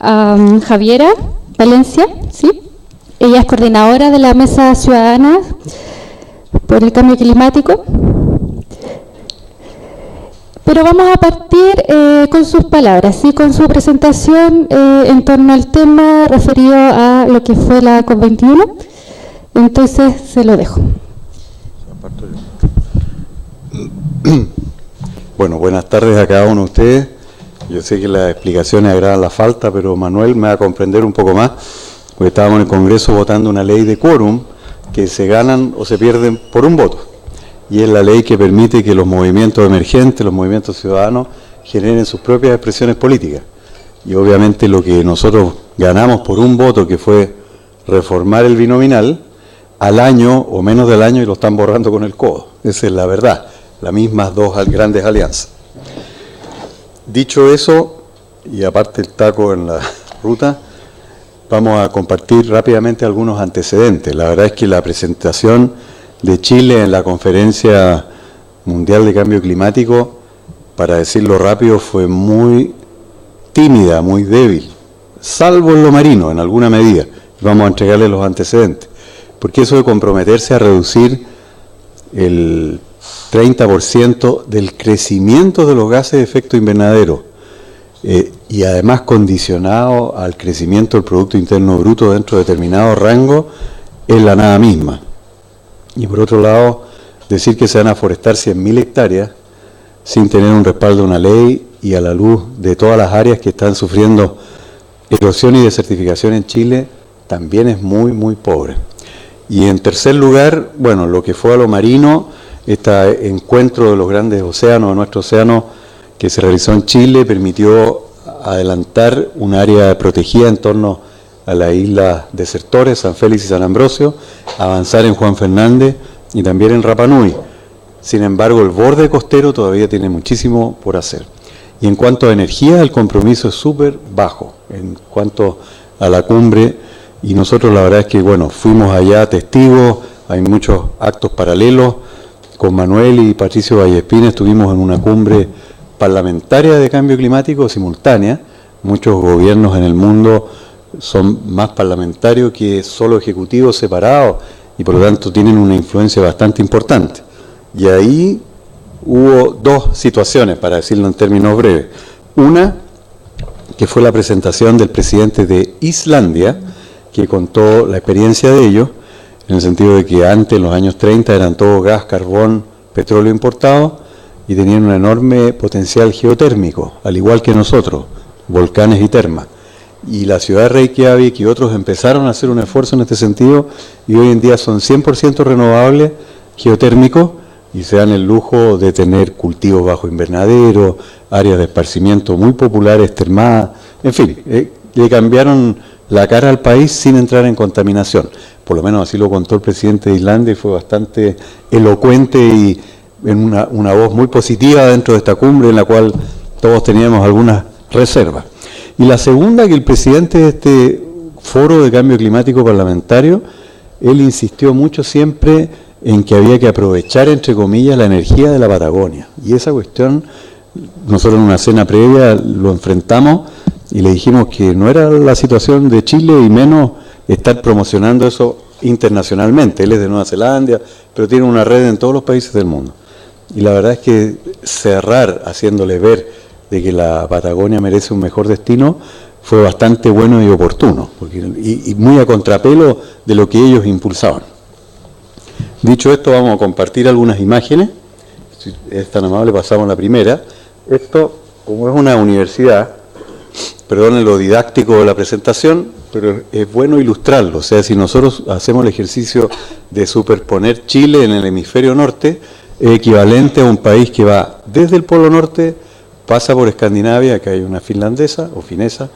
a Javiera Valencia, ¿sí? Ella es coordinadora de la Mesa Ciudadana por el Cambio Climático. Pero vamos a partir con sus palabras, ¿sí? Con su presentación en torno al tema referido a lo que fue la COP21. Entonces, se lo dejo. Bueno, buenas tardes a cada uno de ustedes. Yo sé que las explicaciones agravan la falta, pero Manuel me va a comprender un poco más, porque estábamos en el Congreso votando una ley de quórum que se ganan o se pierden por un voto. Y es la ley que permite que los movimientos emergentes, los movimientos ciudadanos, generen sus propias expresiones políticas. Y obviamente lo que nosotros ganamos por un voto, que fue reformar el binominal, al año o menos del año y lo están borrando con el codo. Esa es la verdad, las mismas dos grandes alianzas. Dicho eso, y aparte el taco en la ruta, vamos a compartir rápidamente algunos antecedentes. La verdad es que la presentación de Chile en la Conferencia Mundial de Cambio Climático, para decirlo rápido, fue muy tímida, muy débil, salvo en lo marino, en alguna medida. Vamos a entregarle los antecedentes, porque eso de comprometerse a reducir el 30% del crecimiento de los gases de efecto invernadero y además condicionado al crecimiento del Producto Interno Bruto dentro de determinado rango, es la nada misma. Y por otro lado, decir que se van a forestar 100.000 hectáreas sin tener un respaldo de una ley y a la luz de todas las áreas que están sufriendo erosión y desertificación en Chile, también es muy, muy pobre. Y en tercer lugar, bueno, lo que fue a lo marino, este encuentro de los grandes océanos, de nuestro océano, que se realizó en Chile, permitió adelantar un área protegida en torno a las islas desertores, San Félix y San Ambrosio, avanzar en Juan Fernández y también en Rapa Nui. Sin embargo, el borde costero todavía tiene muchísimo por hacer. Y en cuanto a energía, el compromiso es súper bajo. En cuanto a la cumbre, y nosotros la verdad es que, bueno, fuimos allá testigos, hay muchos actos paralelos. Con Manuel y Patricio Vallespín estuvimos en una cumbre parlamentaria de cambio climático simultánea. Muchos gobiernos en el mundo son más parlamentarios que solo ejecutivos separados y por lo tanto tienen una influencia bastante importante. Y ahí hubo dos situaciones, para decirlo en términos breves. Una, que fue la presentación del presidente de Islandia, que contó la experiencia de ellos, en el sentido de que antes, en los años 30, eran todo gas, carbón, petróleo importado, y tenían un enorme potencial geotérmico, al igual que nosotros, volcanes y termas. Y la ciudad de Reykjavik y otros empezaron a hacer un esfuerzo en este sentido, y hoy en día son 100% renovables, geotérmicos, y se dan el lujo de tener cultivos bajo invernadero, áreas de esparcimiento muy populares, termadas, en fin, le cambiaron la cara al país sin entrar en contaminación. Por lo menos así lo contó el presidente de Islandia y fue bastante elocuente y en una voz muy positiva dentro de esta cumbre en la cual todos teníamos algunas reservas. Y la segunda, que el presidente de este foro de cambio climático parlamentario, él insistió mucho siempre en que había que aprovechar, entre comillas, la energía de la Patagonia. Y esa cuestión, nosotros en una cena previa lo enfrentamos y le dijimos que no era la situación de Chile y menos estar promocionando eso internacionalmente. Él es de Nueva Zelanda, pero tiene una red en todos los países del mundo. Y la verdad es que cerrar haciéndole ver de que la Patagonia merece un mejor destino fue bastante bueno y oportuno, y muy a contrapelo de lo que ellos impulsaban. Dicho esto, vamos a compartir algunas imágenes. Si es tan amable, pasamos la primera. Esto, como es una universidad, perdonen lo didáctico de la presentación, pero es bueno ilustrarlo. O sea, si nosotros hacemos el ejercicio de superponer Chile en el hemisferio norte, es equivalente a un país que va desde el Polo Norte, pasa por Escandinavia, acá hay una finlandesa o finesa,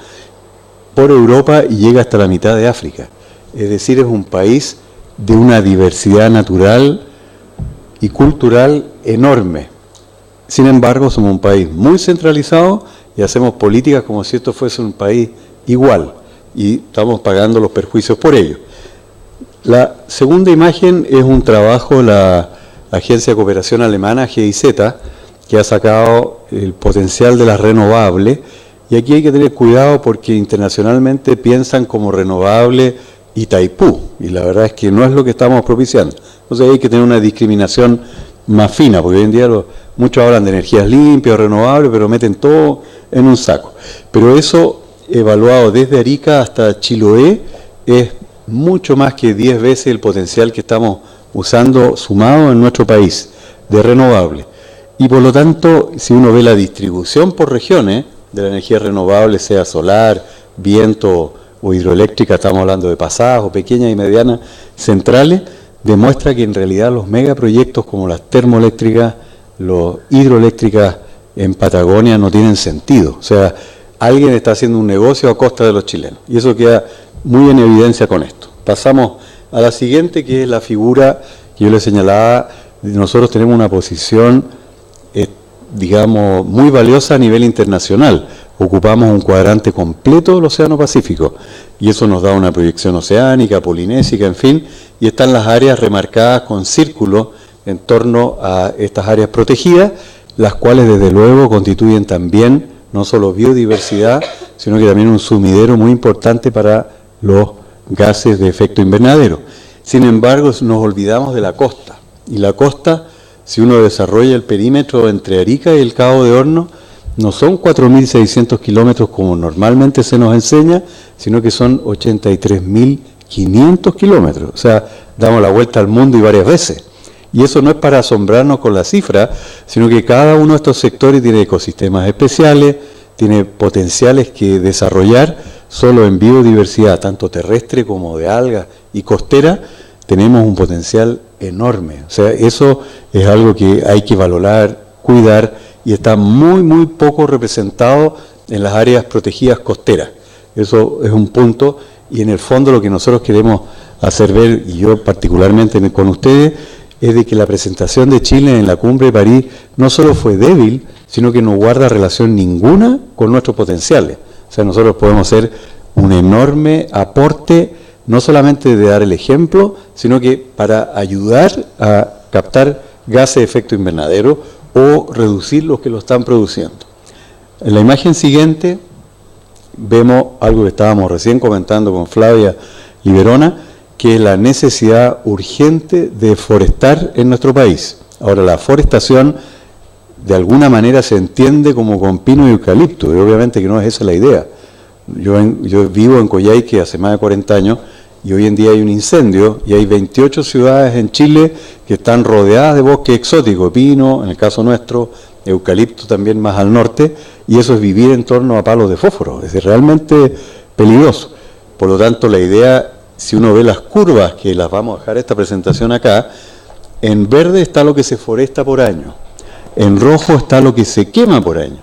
por Europa y llega hasta la mitad de África. Es decir, es un país de una diversidad natural y cultural enorme. Sin embargo, somos un país muy centralizado y hacemos políticas como si esto fuese un país igual y estamos pagando los perjuicios por ello. La segunda imagen es un trabajo de la Agencia de Cooperación Alemana, GIZ, que ha sacado el potencial de las renovables Y aquí hay que tener cuidado porque internacionalmente piensan como renovable Itaipú, y la verdad es que no es lo que estamos propiciando. Entonces hay que tener una discriminación más fina, porque hoy en día muchos hablan de energías limpias, renovables, pero meten todo en un saco. Pero eso, evaluado desde Arica hasta Chiloé, es mucho más que 10 veces el potencial que estamos usando sumado en nuestro país de renovable. Y por lo tanto, si uno ve la distribución por regiones de la energía renovable, sea solar, viento o hidroeléctrica, estamos hablando de pasadas o pequeñas y medianas centrales, demuestra que en realidad los megaproyectos como las termoeléctricas, los hidroeléctricas en Patagonia no tienen sentido. O sea, alguien está haciendo un negocio a costa de los chilenos. Y eso queda muy en evidencia con esto. Pasamos a la siguiente, que es la figura que yo le señalaba. Nosotros tenemos una posición, digamos, muy valiosa a nivel internacional. Ocupamos un cuadrante completo del Océano Pacífico y eso nos da una proyección oceánica, polinésica, en fin, y están las áreas remarcadas con círculos en torno a estas áreas protegidas, las cuales desde luego constituyen también no solo biodiversidad, sino que también un sumidero muy importante para los gases de efecto invernadero. Sin embargo, nos olvidamos de la costa, y la costa, si uno desarrolla el perímetro entre Arica y el Cabo de Horno, no son 4.600 kilómetros como normalmente se nos enseña, sino que son 83.500 kilómetros. O sea, damos la vuelta al mundo y varias veces. Y eso no es para asombrarnos con la cifra, sino que cada uno de estos sectores tiene ecosistemas especiales, tiene potenciales que desarrollar solo en biodiversidad, tanto terrestre como de algas y costera, tenemos un potencial enorme. O sea, eso es algo que hay que valorar, cuidar, y está muy, muy poco representado en las áreas protegidas costeras. Eso es un punto, y en el fondo lo que nosotros queremos hacer ver, y yo particularmente con ustedes, es de que la presentación de Chile en la Cumbre de París no solo fue débil, sino que no guarda relación ninguna con nuestros potenciales. O sea, nosotros podemos hacer un enorme aporte, no solamente de dar el ejemplo, sino que para ayudar a captar gases de efecto invernadero o reducir los que lo están produciendo. En la imagen siguiente vemos algo que estábamos recién comentando con Flavia Liberona, que es la necesidad urgente de forestar en nuestro país. Ahora, la forestación de alguna manera se entiende como con pino y eucalipto, y obviamente que no es esa la idea. Yo vivo en Coyhaique hace más de 40 años, y hoy en día hay un incendio, y hay 28 ciudades en Chile que están rodeadas de bosque exótico, pino, en el caso nuestro, eucalipto también más al norte, y eso es vivir en torno a palos de fósforo, es realmente peligroso. Por lo tanto, la idea, si uno ve las curvas, que las vamos a dejar esta presentación acá, en verde está lo que se foresta por año, en rojo está lo que se quema por año,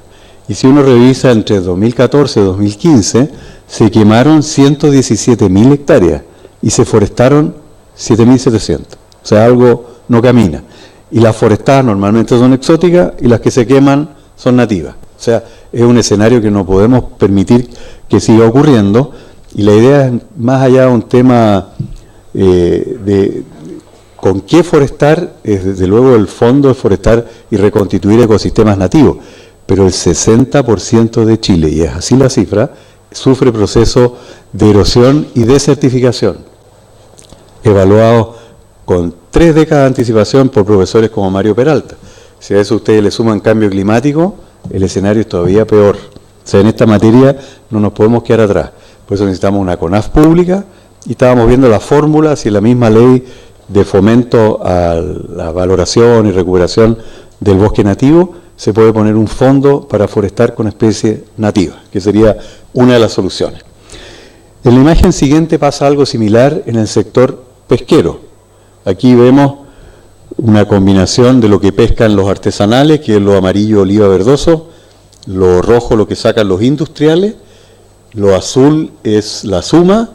y si uno revisa entre 2014 y 2015, se quemaron 117.000 hectáreas, y se forestaron 7.700. O sea, algo no camina. Y las forestadas normalmente son exóticas y las que se queman son nativas. O sea, es un escenario que no podemos permitir que siga ocurriendo. Y la idea es, más allá de un tema de con qué forestar, es desde luego el fondo de forestar y reconstituir ecosistemas nativos. Pero el 60% de Chile, y es así la cifra, sufre procesos de erosión y desertificación, evaluados con 3 décadas de anticipación por profesores como Mario Peralta. Si a eso ustedes le suman cambio climático, el escenario es todavía peor. O sea, en esta materia no nos podemos quedar atrás. Por eso necesitamos una CONAF pública, y estábamos viendo las fórmulas y la misma ley de fomento a la valoración y recuperación del bosque nativo, se puede poner un fondo para forestar con especies nativas, que sería una de las soluciones. En la imagen siguiente pasa algo similar en el sector pesquero. Aquí vemos una combinación de lo que pescan los artesanales, que es lo amarillo oliva verdoso, lo rojo lo que sacan los industriales, lo azul es la suma,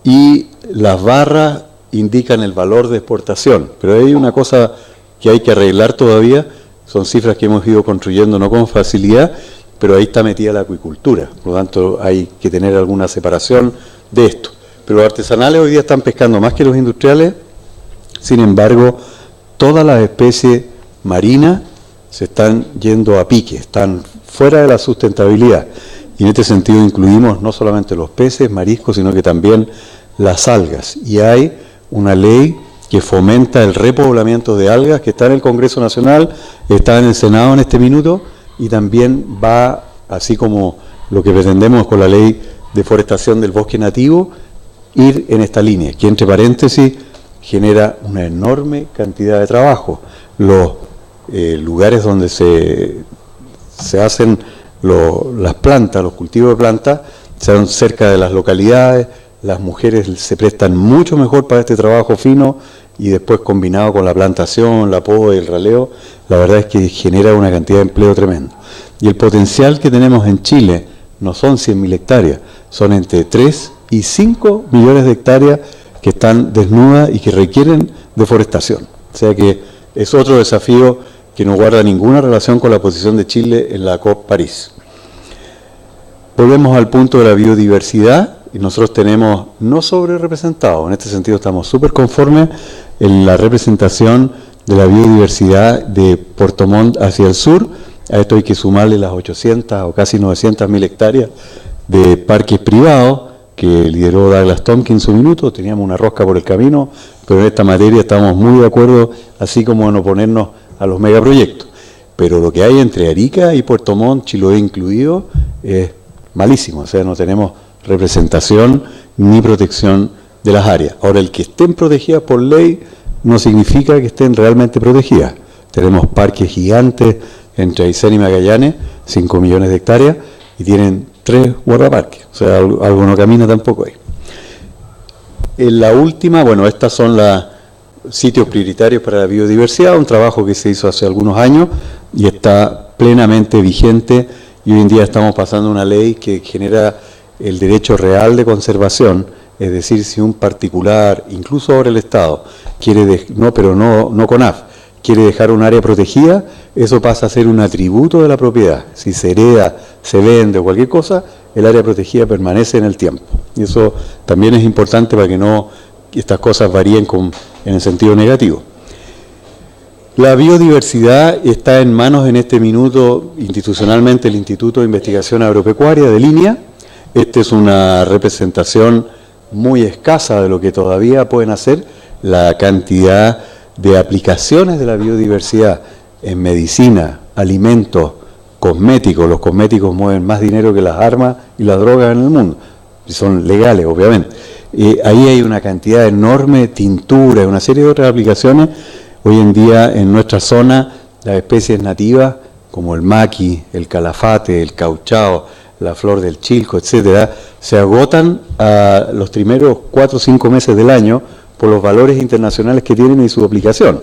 y las barras indican el valor de exportación. Pero hay una cosa que hay que arreglar todavía, son cifras que hemos ido construyendo no con facilidad, pero ahí está metida la acuicultura, por lo tanto hay que tener alguna separación de esto. Pero los artesanales hoy día están pescando más que los industriales, sin embargo, todas las especies marinas se están yendo a pique, están fuera de la sustentabilidad. y en este sentido incluimos no solamente los peces, mariscos, sino que también las algas. Y hay una ley que fomenta el repoblamiento de algas, que está en el Congreso Nacional, está en el Senado en este minuto, y también va, así como lo que pretendemos con la ley de forestación del bosque nativo, ir en esta línea, que entre paréntesis genera una enorme cantidad de trabajo. Los lugares donde se hacen las plantas, los cultivos de plantas, son cerca de las localidades, las mujeres se prestan mucho mejor para este trabajo fino, y después combinado con la plantación, la poda y el raleo, la verdad es que genera una cantidad de empleo tremendo. Y el potencial que tenemos en Chile no son 100.000 hectáreas, son entre 3 y 5 millones de hectáreas que están desnudas y que requieren deforestación. O sea que es otro desafío que no guarda ninguna relación con la posición de Chile en la COP París. Volvemos al punto de la biodiversidad, y nosotros tenemos no sobre representados, en este sentido estamos súper conformes en la representación de la biodiversidad de Puerto Montt hacia el sur. A esto hay que sumarle las 800 o casi 900.000 hectáreas de parques privados que lideró Douglas Tompkins en su minuto. Teníamos una rosca por el camino, pero en esta materia estamos muy de acuerdo, así como en oponernos a los megaproyectos. Pero lo que hay entre Arica y Puerto Montt, Chiloé incluido, es malísimo. O sea, no tenemos representación ni protección de las áreas. Ahora, el que estén protegidas por ley no significa que estén realmente protegidas. Tenemos parques gigantes entre Aysén y Magallanes, 5 millones de hectáreas, y tienen 3 guardaparques. O sea, algo no camina tampoco ahí. En la última, bueno, estas son los sitios prioritarios para la biodiversidad, un trabajo que se hizo hace algunos años y está plenamente vigente, y hoy en día estamos pasando una ley que genera el derecho real de conservación, es decir, si un particular, incluso ahora el Estado, quiere, no CONAF, quiere dejar un área protegida, eso pasa a ser un atributo de la propiedad. Si se hereda, se vende o cualquier cosa, el área protegida permanece en el tiempo. Y eso también es importante para que no estas cosas varíen en el sentido negativo. La biodiversidad está en manos en este minuto institucionalmente el Instituto de Investigación Agropecuaria de Línea. Esta es una representación muy escasa de lo que todavía pueden hacer. La cantidad de aplicaciones de la biodiversidad en medicina, alimentos, cosméticos. Los cosméticos mueven más dinero que las armas y las drogas en el mundo, y son legales, obviamente. Ahí hay una cantidad enorme, tintura y una serie de otras aplicaciones. Hoy en día en nuestra zona, las especies nativas, como el maqui, el calafate, el cauchao, la flor del chilco, etcétera, se agotan a los primeros 4 o 5 meses del año por los valores internacionales que tienen y su aplicación.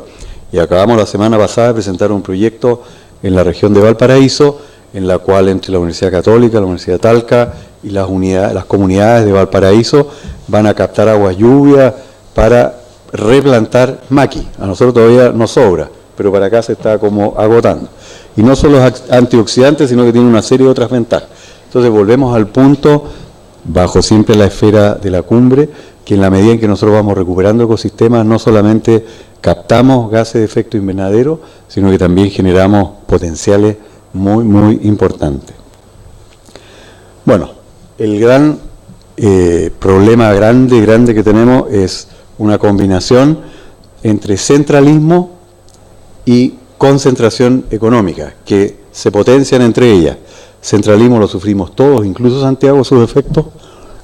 Y acabamos la semana pasada de presentar un proyecto en la región de Valparaíso, en la cual entre la Universidad Católica, la Universidad de Talca y las comunidades de Valparaíso van a captar aguas lluvias para replantar maqui. A nosotros todavía nos sobra, pero para acá se está como agotando. Y no solo es antioxidante, sino que tiene una serie de otras ventajas. Entonces volvemos al punto, bajo siempre la esfera de la cumbre, que en la medida en que nosotros vamos recuperando ecosistemas, no solamente captamos gases de efecto invernadero, sino que también generamos potenciales muy, muy importantes. Bueno, el gran problema grande que tenemos es una combinación entre centralismo y concentración económica, que se potencian entre ellas. Centralismo lo sufrimos todos, incluso Santiago, sus efectos.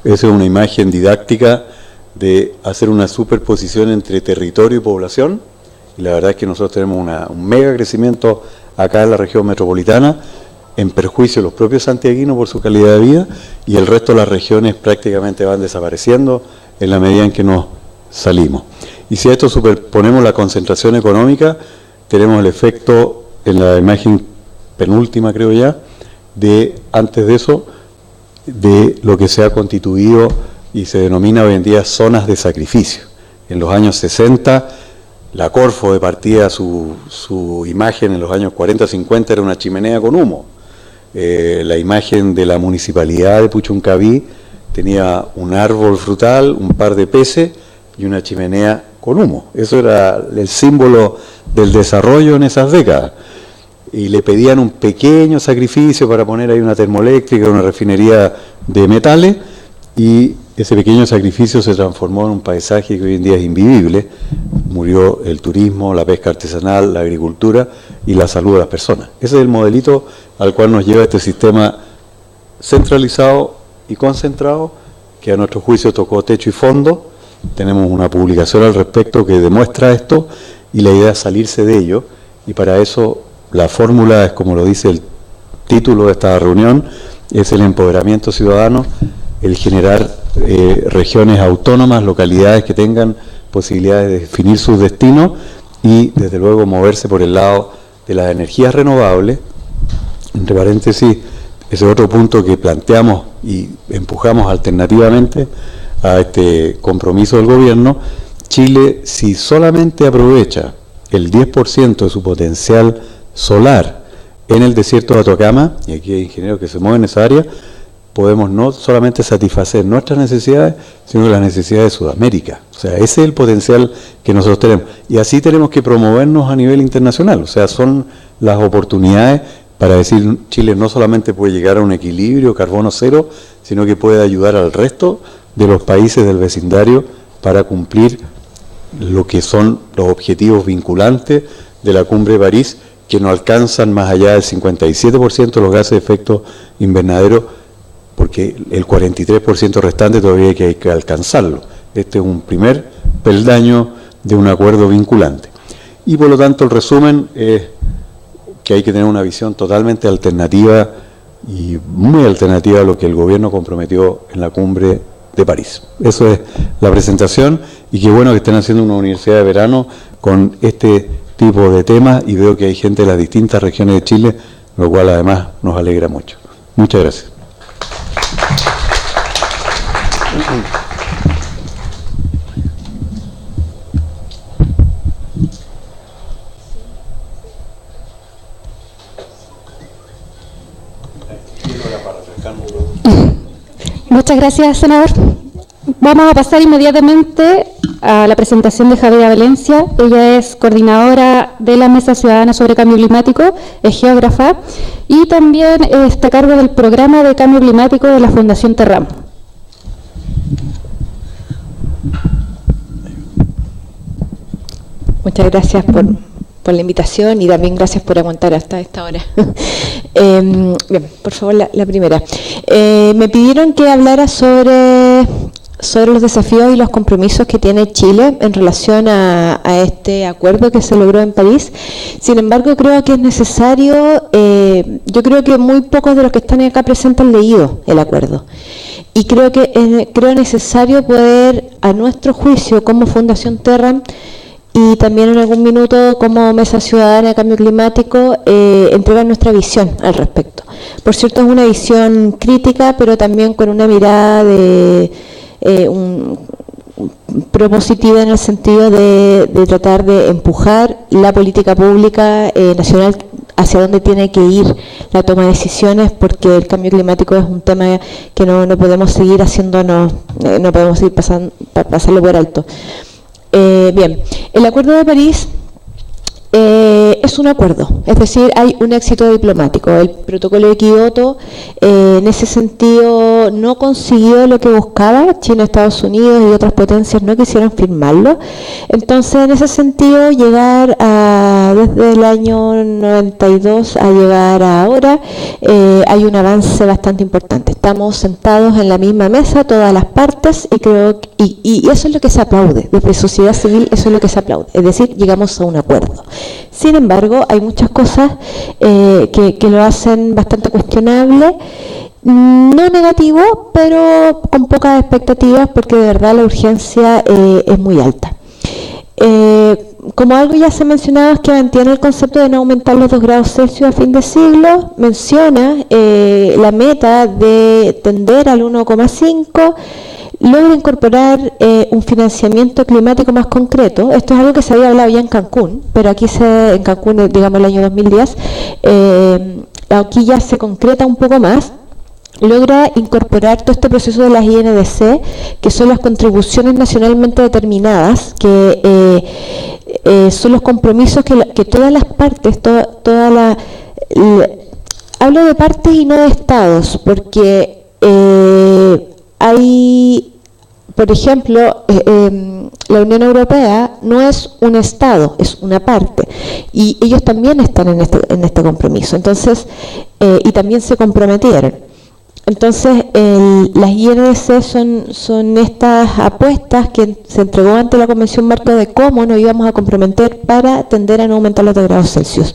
Esa es una imagen didáctica de hacer una superposición entre territorio y población, y la verdad es que nosotros tenemos un mega crecimiento acá en la región metropolitana, en perjuicio de los propios santiaguinos por su calidad de vida, y el resto de las regiones prácticamente van desapareciendo en la medida en que nos salimos. Y si a esto superponemos la concentración económica, tenemos el efecto en la imagen penúltima, creo ya, de antes de eso, de lo que se ha constituido y se denomina hoy en día zonas de sacrificio. En los años 60, la Corfo de partida su imagen en los años 40-50 era una chimenea con humo. La imagen de la municipalidad de Puchuncaví tenía un árbol frutal, un par de peces y una chimenea con humo. Eso era el símbolo del desarrollo en esas décadas. y le pedían un pequeño sacrificio para poner ahí una termoeléctrica, una refinería de metales, y ese pequeño sacrificio se transformó en un paisaje que hoy en día es invivible. Murió el turismo, la pesca artesanal, la agricultura y la salud de las personas. Ese es el modelito al cual nos lleva este sistema centralizado y concentrado, que a nuestro juicio tocó techo y fondo. Tenemos una publicación al respecto que demuestra esto, y la idea es salirse de ello, y para eso la fórmula es, como lo dice el título de esta reunión, es el empoderamiento ciudadano, el generar regiones autónomas, localidades que tengan posibilidades de definir sus destinos, y desde luego moverse por el lado de las energías renovables. Entre paréntesis, ese otro punto que planteamos y empujamos alternativamente a este compromiso del gobierno. Chile, si solamente aprovecha el 10% de su potencial solar en el desierto de Atacama, y aquí hay ingenieros que se mueven en esa área, podemos no solamente satisfacer nuestras necesidades, sino las necesidades de Sudamérica. O sea, ese es el potencial que nosotros tenemos. Y así tenemos que promovernos a nivel internacional. O sea, son las oportunidades para decir, Chile no solamente puede llegar a un equilibrio carbono cero, sino que puede ayudar al resto de los países del vecindario para cumplir lo que son los objetivos vinculantes de la Cumbre de París, que no alcanzan más allá del 57% de los gases de efecto invernadero, porque el 43% restante todavía hay que alcanzarlo. Este es un primer peldaño de un acuerdo vinculante. Y por lo tanto el resumen es que hay que tener una visión totalmente alternativa y muy alternativa a lo que el gobierno comprometió en la Cumbre de París. Eso es la presentación, y qué bueno que estén haciendo una universidad de verano con este tipo de temas, y veo que hay gente de las distintas regiones de Chile, lo cual además nos alegra mucho. Muchas gracias. Muchas gracias, senador. Vamos a pasar inmediatamente a la presentación de Javiera Valencia. Ella es coordinadora de la Mesa Ciudadana sobre Cambio Climático, es geógrafa, y también está a cargo del programa de cambio climático de la Fundación Terram. Muchas gracias por la invitación, y también gracias por aguantar hasta esta hora. Bien, por favor, la primera. Me pidieron que hablara sobre los desafíos y los compromisos que tiene Chile en relación a este acuerdo que se logró en París. Sin embargo, creo que es necesario, yo creo que muy pocos de los que están acá presentes han leído el acuerdo. Y creo necesario poder, a nuestro juicio, como Fundación Terram, y también en algún minuto como Mesa Ciudadana de Cambio Climático, entregar nuestra visión al respecto. Por cierto, es una visión crítica, pero también con una mirada propositiva, en el sentido de tratar de empujar la política pública nacional hacia dónde tiene que ir la toma de decisiones, porque el cambio climático es un tema que no podemos seguir no podemos seguir pasarlo por alto. Bien, el Acuerdo de París es un acuerdo, es decir, hay un éxito diplomático. El protocolo de Kioto, en ese sentido, no consiguió lo que buscaba. China, Estados Unidos y otras potencias no quisieron firmarlo. Entonces, en ese sentido, llegar desde el año 92 a llegar a ahora, hay un avance bastante importante. Estamos sentados en la misma mesa, todas las partes, y creo y eso es lo que se aplaude. Desde sociedad civil, eso es lo que se aplaude. Es decir, llegamos a un acuerdo. Sin embargo, hay muchas cosas que lo hacen bastante cuestionable, no negativo, pero con pocas expectativas, porque de verdad la urgencia es muy alta. Como algo ya se mencionaba, es que mantiene el concepto de no aumentar los 2 grados Celsius a fin de siglo, menciona la meta de tender al 1,5, logra incorporar un financiamiento climático más concreto. Esto es algo que se había hablado ya en Cancún, pero aquí en Cancún, digamos el año 2010, aquí ya se concreta un poco más. Logra incorporar todo este proceso de las INDC, que son las contribuciones nacionalmente determinadas, que son los compromisos que todas las partes, toda hablo de partes y no de estados, porque hay, por ejemplo, la Unión Europea no es un estado, es una parte, y ellos también están en este compromiso, entonces, y también se comprometieron. Entonces, las INDC son estas apuestas que se entregó ante la Convención Marco de cómo nos íbamos a comprometer para tender a no aumentar los 2 grados Celsius.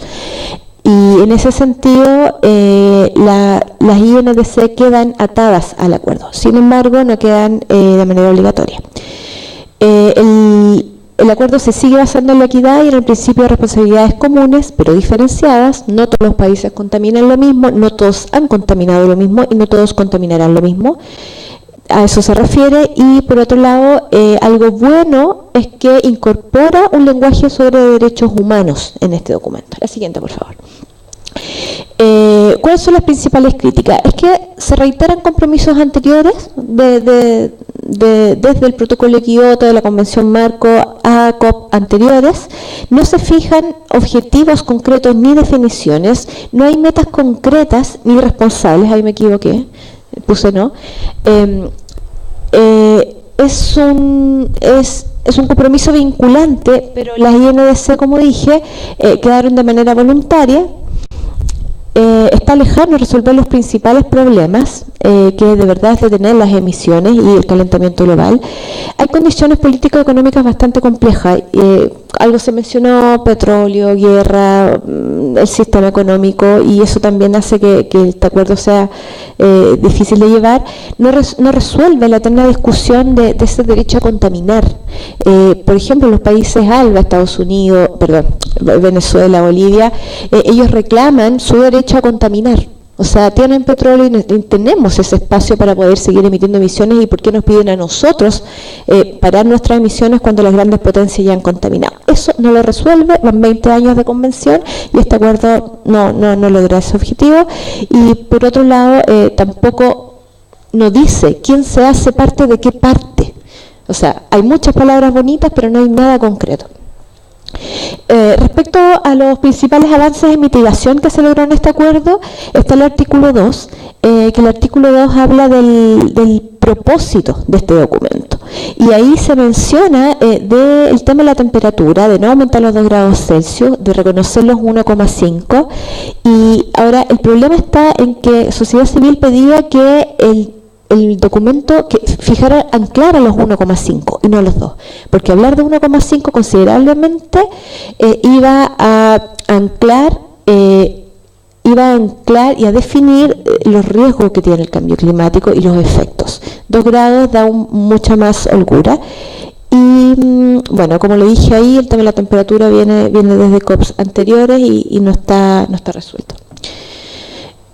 Y en ese sentido, las INDC quedan atadas al acuerdo. Sin embargo, no quedan de manera obligatoria. El acuerdo se sigue basando en la equidad y en el principio de responsabilidades comunes, pero diferenciadas. No todos los países contaminan lo mismo, no todos han contaminado lo mismo y no todos contaminarán lo mismo. A eso se refiere. Y por otro lado, algo bueno es que incorpora un lenguaje sobre derechos humanos en este documento. La siguiente, por favor. ¿Cuáles son las principales críticas? Es que se reiteran compromisos anteriores desde el protocolo de Kioto, de la Convención Marco a COP anteriores. No se fijan objetivos concretos ni definiciones, no hay metas concretas ni responsables. Ahí me equivoqué, puse no. Es un compromiso vinculante, pero las INDC, como dije, quedaron de manera voluntaria. Está lejano resolver los principales problemas, que de verdad es detener las emisiones y el calentamiento global. Hay condiciones político-económicas bastante complejas. Algo se mencionó: petróleo, guerra, el sistema económico, y eso también hace que este acuerdo sea difícil de llevar. No resuelve la eterna discusión de ese derecho a contaminar. Por ejemplo, los países ALBA, Estados Unidos, Venezuela, Bolivia, ellos reclaman su derecho a contaminar. O sea, tienen petróleo y tenemos ese espacio para poder seguir emitiendo emisiones. ¿Y por qué nos piden a nosotros parar nuestras emisiones cuando las grandes potencias ya han contaminado? Eso no lo resuelve, van 20 años de convención y este acuerdo no logra ese objetivo. Y por otro lado, tampoco nos dice quién se hace parte de qué parte. O sea, hay muchas palabras bonitas, pero no hay nada concreto. Respecto a los principales avances en mitigación que se logró en este acuerdo, está el artículo 2, que el artículo 2 habla del propósito de este documento. Y ahí se menciona del tema de la temperatura, de no aumentar los 2 grados Celsius, de reconocer los 1,5. Y ahora el problema está en que sociedad civil pedía que el documento que fijara, anclara los 1,5 y no los 2, porque hablar de 1,5 considerablemente iba a anclar y a definir los riesgos que tiene el cambio climático y los efectos. 2 grados da mucha más holgura. Y bueno, como lo dije ahí, el tema de la temperatura viene desde COPs anteriores y no está resuelto.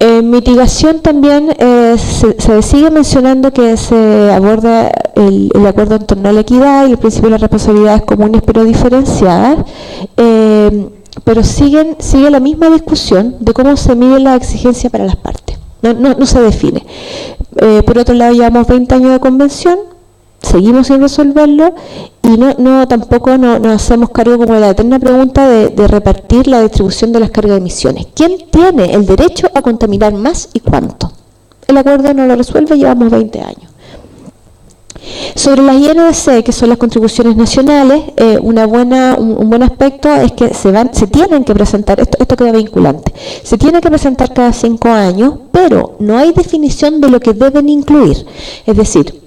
En mitigación también se sigue mencionando que se aborda el acuerdo en torno a la equidad y el principio de las responsabilidades comunes pero diferenciadas, pero sigue la misma discusión de cómo se miden las exigencias para las partes. No se define. Por otro lado, llevamos 20 años de convención, seguimos sin resolverlo y tampoco nos hacemos cargo como de la eterna pregunta de repartir la distribución de las cargas de emisiones. ¿Quién tiene el derecho a contaminar más y cuánto? El acuerdo no lo resuelve, llevamos 20 años. Sobre las INDC, que son las contribuciones nacionales, un buen aspecto es que se tienen que presentar, esto queda vinculante, se tiene que presentar cada 5 años, pero no hay definición de lo que deben incluir. Es decir,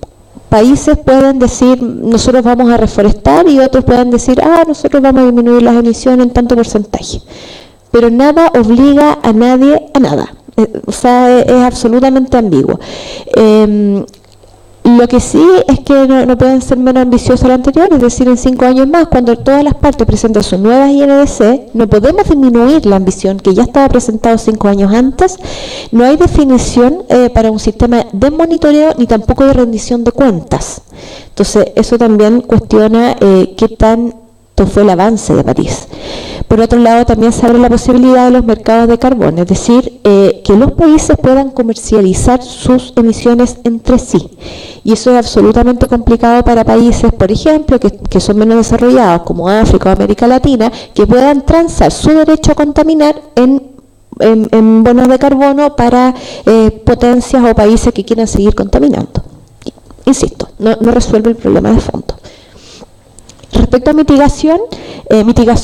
países pueden decir, nosotros vamos a reforestar, y otros pueden decir, nosotros vamos a disminuir las emisiones en tanto porcentaje. Pero nada obliga a nadie a nada. O sea, es absolutamente ambiguo. Lo que sí es que no pueden ser menos ambiciosos a lo anterior, es decir, en 5 años más, cuando todas las partes presenten sus nuevas INDC, no podemos disminuir la ambición que ya estaba presentado 5 años antes. No hay definición para un sistema de monitoreo ni tampoco de rendición de cuentas. Entonces, eso también cuestiona qué tanto fue el avance de París. Por otro lado, también se abre la posibilidad de los mercados de carbón, es decir, que los países puedan comercializar sus emisiones entre sí. Y eso es absolutamente complicado para países, por ejemplo, que son menos desarrollados, como África o América Latina, que puedan transar su derecho a contaminar en en bonos de carbono para potencias o países que quieran seguir contaminando. Insisto, no resuelve el problema de fondo. Respecto a mitigación,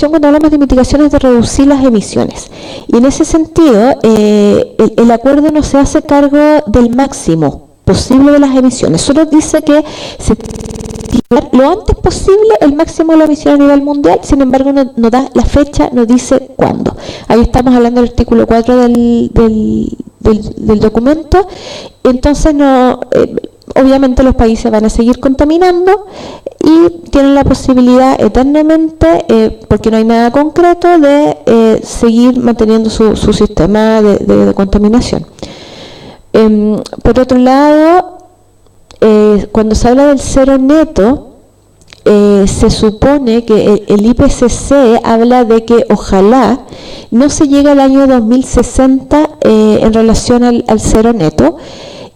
cuando hablamos de mitigación es de reducir las emisiones. Y en ese sentido, el acuerdo no se hace cargo del máximo posible de las emisiones. Solo dice que se lo antes posible el máximo de la emisión a nivel mundial, sin embargo no da la fecha, no dice cuándo. Ahí estamos hablando del artículo 4 del documento. Entonces obviamente los países van a seguir contaminando y tienen la posibilidad eternamente, porque no hay nada concreto, de seguir manteniendo su sistema de contaminación. Por otro lado, cuando se habla del cero neto, se supone que el IPCC habla de que ojalá no se llegue al año 2060 en relación al cero neto,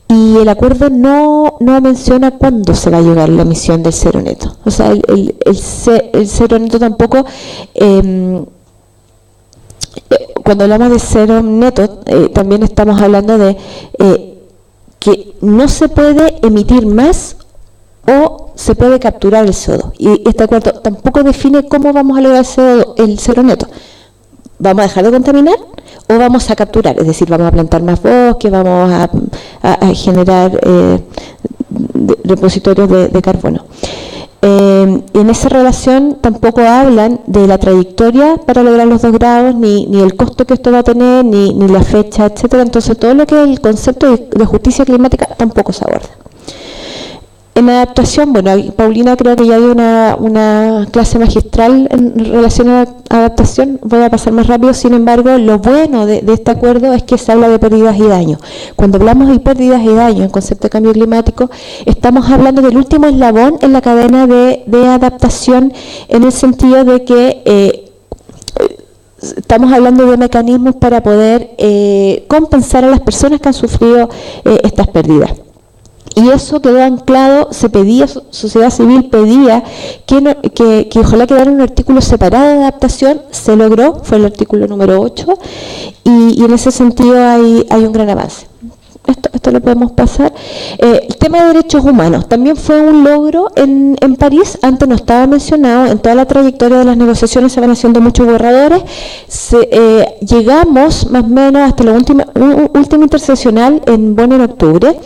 y el acuerdo no menciona cuándo se va a llegar la emisión del cero neto. O sea, el cero neto tampoco, cuando hablamos de cero neto, también estamos hablando de que no se puede emitir más o se puede capturar el CO2. Y este acuerdo tampoco define cómo vamos a lograr el cero neto. ¿Vamos a dejar de contaminar o vamos a capturar? Es decir, vamos a plantar más bosques, vamos a generar repositorios de carbono. En esa relación tampoco hablan de la trayectoria para lograr los 2 grados, ni el costo que esto va a tener, ni la fecha, etcétera. Entonces, todo lo que es el concepto de justicia climática tampoco se aborda. En adaptación, bueno, Paulina creo que ya dio una clase magistral en relación a adaptación, voy a pasar más rápido. Sin embargo, lo bueno de este acuerdo es que se habla de pérdidas y daños. Cuando hablamos de pérdidas y daños en concepto de cambio climático, estamos hablando del último eslabón en la cadena de adaptación, en el sentido de que estamos hablando de mecanismos para poder compensar a las personas que han sufrido estas pérdidas. Y eso quedó anclado, se pedía, sociedad civil pedía que ojalá quedara un artículo separado de adaptación, se logró, fue el artículo número 8, y en ese sentido hay un gran avance. Esto lo podemos pasar. El tema de derechos humanos también fue un logro en París. Antes no estaba mencionado. En toda la trayectoria de las negociaciones se van haciendo muchos borradores. Llegamos más o menos hasta la última interseccional en Bonn en octubre,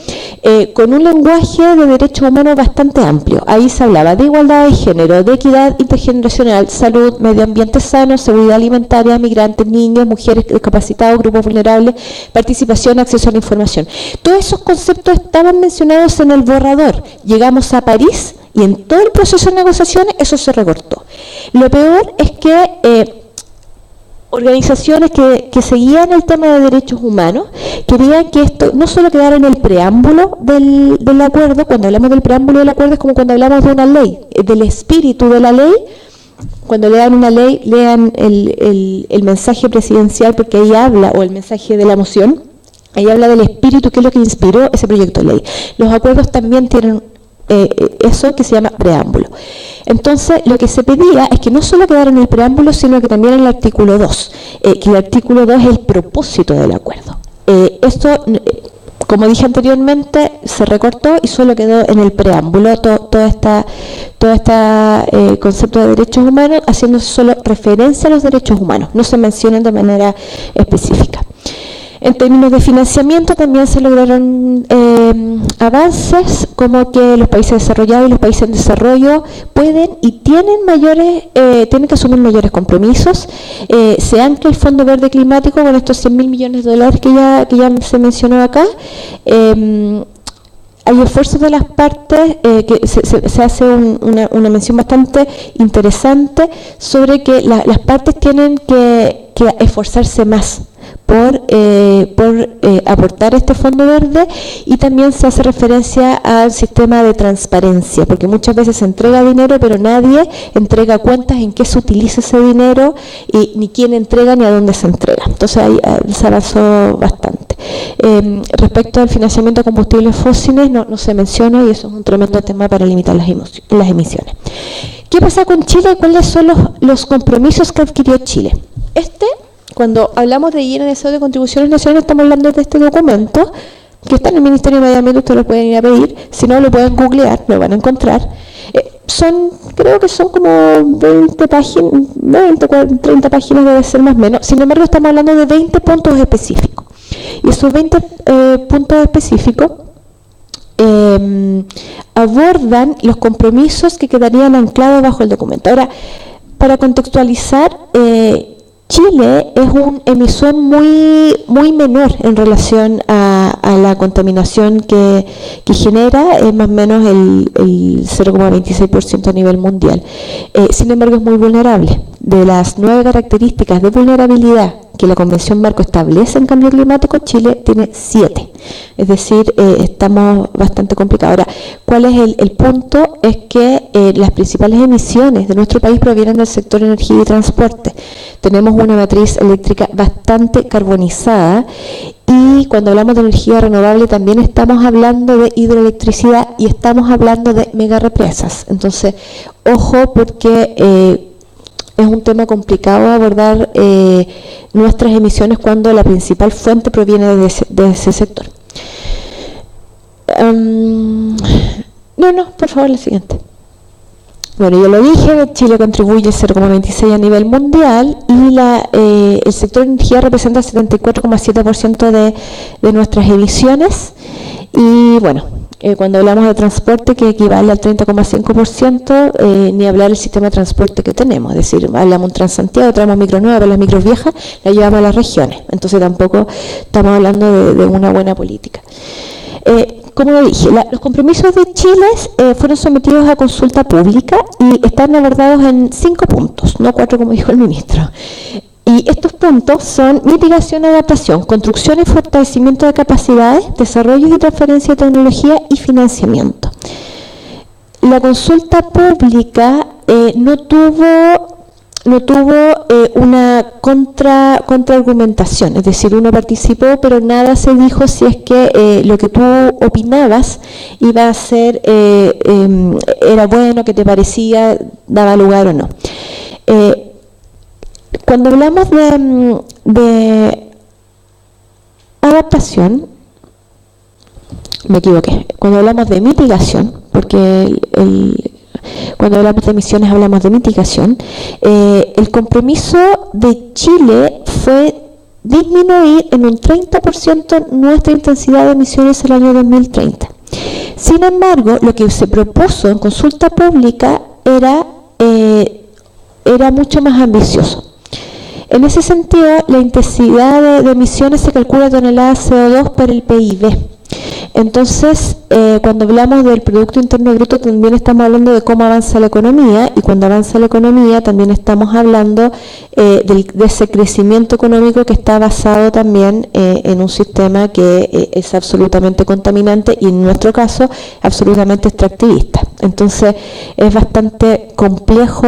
con un lenguaje de derechos humanos bastante amplio. Ahí se hablaba de igualdad de género, de equidad intergeneracional, salud, medio ambiente sano, seguridad alimentaria, migrantes, niños, mujeres discapacitados, grupos vulnerables, participación, acceso a la información. Todos esos conceptos estaban mencionados en el borrador. Llegamos a París y en todo el proceso de negociaciones eso se recortó. Lo peor es que organizaciones que seguían el tema de derechos humanos querían que esto no solo quedara en el preámbulo del acuerdo. Cuando hablamos del preámbulo del acuerdo es como cuando hablamos de una ley, del espíritu de la ley. Cuando lean una ley, lean el mensaje presidencial, porque ahí habla, o el mensaje de la moción, ahí habla del espíritu, que es lo que inspiró ese proyecto de ley. Los acuerdos también tienen eso que se llama preámbulo. Entonces, lo que se pedía es que no solo quedara en el preámbulo, sino que también en el artículo 2, que el artículo 2 es el propósito del acuerdo. Esto, como dije anteriormente, se recortó y solo quedó en el preámbulo todo este concepto de derechos humanos, haciéndose solo referencia a los derechos humanos, no se mencionan de manera específica. En términos de financiamiento también se lograron avances, como que los países desarrollados y los países en desarrollo pueden y tienen que asumir mayores compromisos. Se ancla el Fondo Verde Climático con estos 100.000 millones de dólares que ya se mencionó acá. Hay esfuerzos de las partes, que se hace una mención bastante interesante sobre que las partes tienen que esforzarse más por aportar este fondo verde, y también se hace referencia al sistema de transparencia, porque muchas veces se entrega dinero pero nadie entrega cuentas en qué se utiliza ese dinero, y ni quién entrega ni a dónde se entrega. Entonces ahí se avanzó bastante. Respecto al financiamiento de combustibles fósiles no se menciona, y eso es un tremendo tema para limitar las emisiones. ¿Qué pasa con Chile y cuáles son los compromisos que adquirió Chile? Cuando hablamos de INDC de contribuciones nacionales, estamos hablando de este documento que está en el Ministerio de Medio Ambiente. Ustedes lo pueden ir a pedir, si no lo pueden googlear, lo van a encontrar. Creo que son como 20 páginas, 20, 30 páginas debe ser más o menos. Sin embargo, estamos hablando de 20 puntos específicos. Y esos 20 puntos específicos abordan los compromisos que quedarían anclados bajo el documento. Ahora, para contextualizar, Chile es un emisor muy menor en relación a la contaminación que genera, es más o menos el 0,26% a nivel mundial. Sin embargo, es muy vulnerable. De las 9 características de vulnerabilidad que la Convención Marco establece en cambio climático, Chile tiene 7. Es decir, estamos bastante complicados. Ahora, ¿cuál es el punto? Es que las principales emisiones de nuestro país provienen del sector energía y transporte. Tenemos una matriz eléctrica bastante carbonizada y cuando hablamos de energía renovable también estamos hablando de hidroelectricidad y estamos hablando de megarepresas. Entonces, ojo, porque es un tema complicado abordar nuestras emisiones cuando la principal fuente proviene de ese sector. Por favor, la siguiente. Bueno, yo lo dije, Chile contribuye 0,26 a nivel mundial y el sector energía representa el 74,7% de nuestras emisiones. Y bueno, cuando hablamos de transporte, que equivale al 30,5%, ni hablar del sistema de transporte que tenemos. Es decir, hablamos un Transantiago, traemos micros nuevas, pero las micros viejas las llevamos a las regiones. Entonces tampoco estamos hablando de una buena política. Como lo dije, los compromisos de Chile fueron sometidos a consulta pública y están abordados en 5 puntos, no 4 como dijo el ministro. Y estos puntos son mitigación y adaptación, construcción y fortalecimiento de capacidades, desarrollo y transferencia de tecnología y financiamiento. La consulta pública no tuvo una contraargumentación, es decir, uno participó, pero nada se dijo si es que lo que tú opinabas iba a ser, era bueno, que te parecía, daba lugar o no. Cuando hablamos de adaptación, me equivoqué, cuando hablamos de mitigación, porque cuando hablamos de emisiones hablamos de mitigación, el compromiso de Chile fue disminuir en un 30% nuestra intensidad de emisiones el año 2030. Sin embargo, lo que se propuso en consulta pública era mucho más ambicioso. En ese sentido, la intensidad de emisiones se calcula en toneladas de CO2 por el PIB. Entonces, cuando hablamos del Producto Interno Bruto, también estamos hablando de cómo avanza la economía, y cuando avanza la economía también estamos hablando de ese crecimiento económico que está basado también en un sistema que es absolutamente contaminante y en nuestro caso absolutamente extractivista. Entonces, es bastante complejo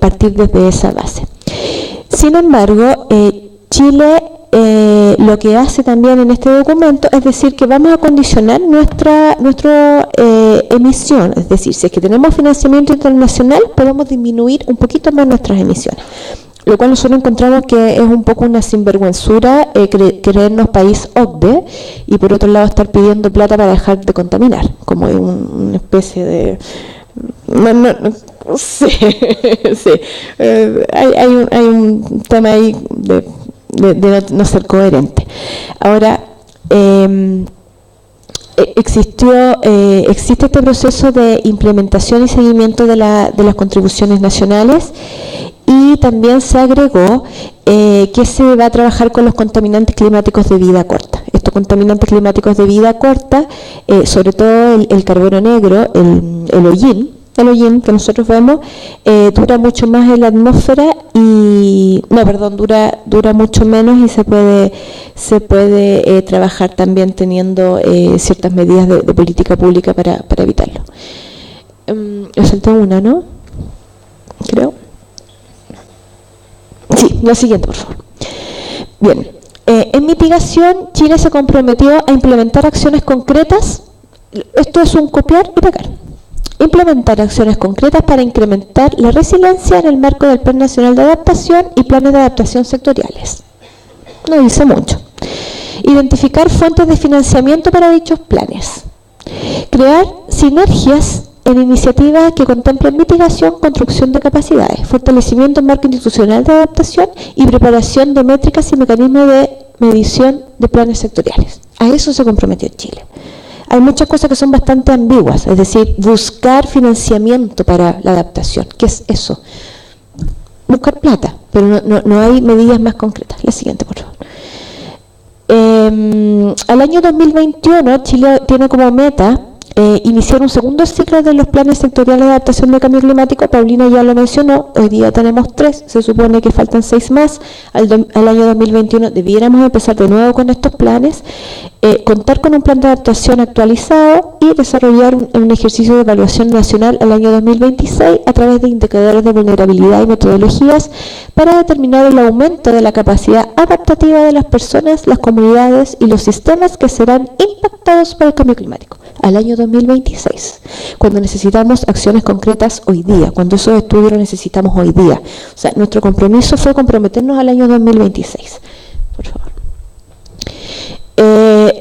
partir desde esa base. Sin embargo, Chile lo que hace también en este documento es decir que vamos a condicionar nuestra emisión, es decir, si es que tenemos financiamiento internacional podemos disminuir un poquito más nuestras emisiones, lo cual nosotros encontramos que es un poco una sinvergüenzura creernos país OCDE y por otro lado estar pidiendo plata para dejar de contaminar, como una especie de... Sí. Hay un tema ahí de no ser coherente. Ahora, existe este proceso de implementación y seguimiento de las contribuciones nacionales y también se agregó que se va a trabajar con los contaminantes climáticos de vida corta. Estos contaminantes climáticos de vida corta, sobre todo el carbono negro, el hollín que nosotros vemos, dura mucho más en la atmósfera y, dura mucho menos y se puede trabajar también teniendo ciertas medidas de política pública para evitarlo. Me saltó una, ¿no? Creo. Sí, la siguiente, por favor. Bien. En mitigación, Chile se comprometió a implementar acciones concretas. Esto es un copiar y pegar. implementar acciones concretas para incrementar la resiliencia en el marco del Plan Nacional de Adaptación y planes de adaptación sectoriales. No dice mucho. Identificar fuentes de financiamiento para dichos planes. Crear sinergias en iniciativas que contemplen mitigación, construcción de capacidades, fortalecimiento del marco institucional de adaptación y preparación de métricas y mecanismos de medición de planes sectoriales. A eso se comprometió Chile. Hay muchas cosas que son bastante ambiguas, es decir, buscar financiamiento para la adaptación. ¿Qué es eso? Buscar plata, pero no hay medidas más concretas. La siguiente, por favor. Al año 2021, Chile tiene como meta iniciar un segundo ciclo de los planes sectoriales de adaptación del cambio climático. Paulina ya lo mencionó, hoy día tenemos 3, se supone que faltan 6 más. Al año 2021 debiéramos empezar de nuevo con estos planes, contar con un plan de adaptación actualizado y desarrollar un ejercicio de evaluación nacional al año 2026 a través de indicadores de vulnerabilidad y metodologías para determinar el aumento de la capacidad adaptativa de las personas, las comunidades y los sistemas que serán impactados por el cambio climático al año 2026, cuando necesitamos acciones concretas hoy día, cuando esos estudios los necesitamos hoy día. O sea, nuestro compromiso fue comprometernos al año 2026. Por favor.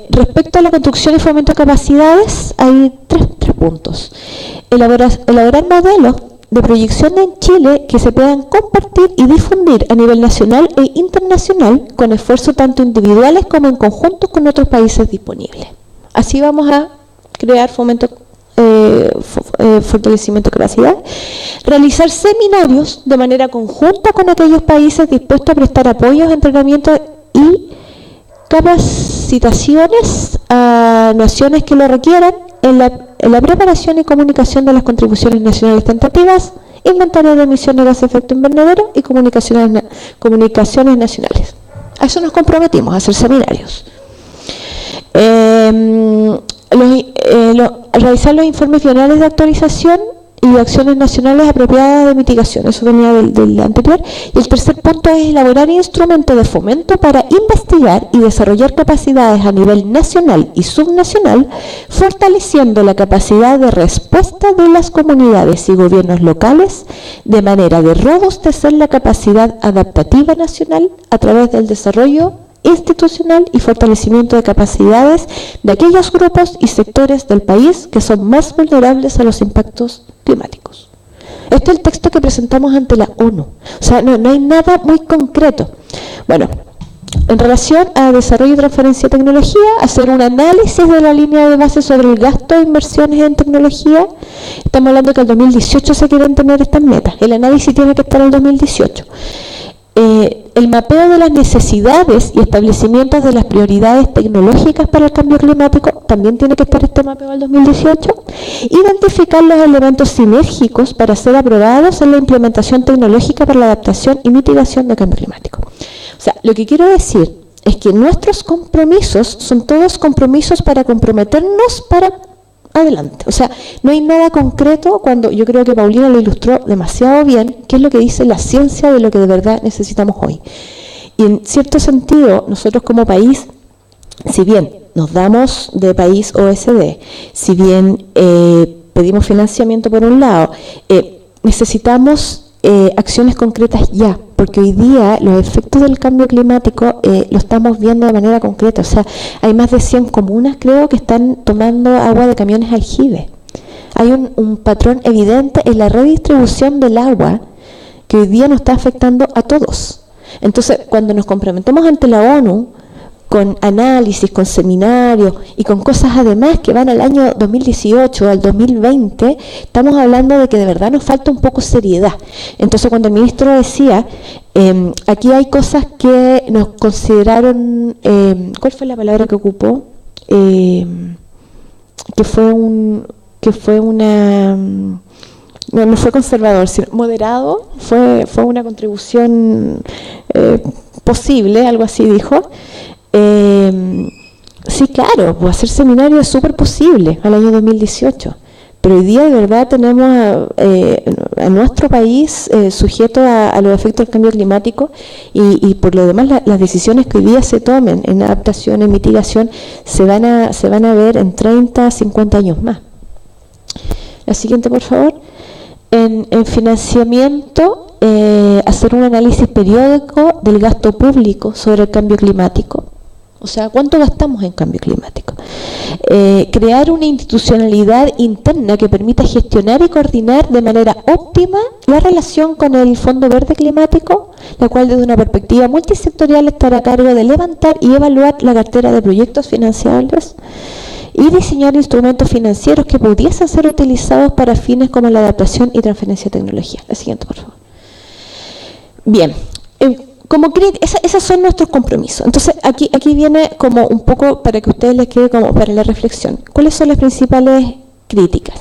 Respecto a la construcción y fomento de capacidades, hay tres puntos. Elaborar modelos de proyección en Chile que se puedan compartir y difundir a nivel nacional e internacional con esfuerzos tanto individuales como en conjunto con otros países disponibles. Así vamos a crear fortalecimiento de capacidad, realizar seminarios de manera conjunta con aquellos países dispuestos a prestar apoyos, entrenamientos y capacitaciones a naciones que lo requieran en la preparación y comunicación de las contribuciones nacionales tentativas, inventario de emisiones de gases de efecto invernadero y comunicaciones nacionales. A eso nos comprometimos, a hacer seminarios. Realizar los informes bienales de actualización y acciones nacionales apropiadas de mitigación. Eso venía del anterior. Y el tercer punto es elaborar instrumentos de fomento para investigar y desarrollar capacidades a nivel nacional y subnacional, fortaleciendo la capacidad de respuesta de las comunidades y gobiernos locales, de manera de robustecer la capacidad adaptativa nacional a través del desarrollo institucional y fortalecimiento de capacidades de aquellos grupos y sectores del país que son más vulnerables a los impactos climáticos. Este es el texto que presentamos ante la ONU. O sea, no hay nada muy concreto. Bueno, en relación a desarrollo y transferencia de tecnología, hacer un análisis de la línea de base sobre el gasto de inversiones en tecnología. Estamos hablando que en el 2018 se quieren tener estas metas. El análisis tiene que estar en el 2018. El mapeo de las necesidades y establecimientos de las prioridades tecnológicas para el cambio climático, también tiene que estar este mapeo del 2018. Identificar los elementos sinérgicos para ser aprobados en la implementación tecnológica para la adaptación y mitigación del cambio climático. O sea, lo que quiero decir es que nuestros compromisos son todos compromisos para comprometernos para adelante. O sea, no hay nada concreto cuando yo creo que Paulina lo ilustró demasiado bien, qué es lo que dice la ciencia de lo que de verdad necesitamos hoy. Y en cierto sentido, nosotros como país, si bien nos damos de país OSD, si bien pedimos financiamiento por un lado, necesitamos acciones concretas ya, porque hoy día los efectos del cambio climático lo estamos viendo de manera concreta. O sea, hay más de 100 comunas, creo, que están tomando agua de camiones aljibe. Hay un patrón evidente en la redistribución del agua que hoy día nos está afectando a todos. Entonces, cuando nos comprometemos ante la ONU, con análisis, con seminarios y con cosas además que van al año 2018, al 2020, estamos hablando de que de verdad nos falta un poco seriedad. Entonces, cuando el ministro decía, aquí hay cosas que nos consideraron, ¿cuál fue la palabra que ocupó? Que fue una... No fue conservador, sino moderado, fue una contribución posible, algo así dijo. Sí, claro, pues hacer seminario es súper posible al año 2018, pero hoy día de verdad tenemos a nuestro país sujeto a los efectos del cambio climático y por lo demás las decisiones que hoy día se tomen en adaptación, en mitigación, se van a ver en 30, 50 años más. La siguiente, por favor. En financiamiento, hacer un análisis periódico del gasto público sobre el cambio climático. O sea, ¿cuánto gastamos en cambio climático? Crear una institucionalidad interna que permita gestionar y coordinar de manera óptima la relación con el Fondo Verde Climático, la cual desde una perspectiva multisectorial estará a cargo de levantar y evaluar la cartera de proyectos financiables y diseñar instrumentos financieros que pudiesen ser utilizados para fines como la adaptación y transferencia de tecnología. La siguiente, por favor. Bien. Esos son nuestros compromisos. Entonces, aquí viene como un poco para que a ustedes les quede como para la reflexión. ¿Cuáles son las principales críticas?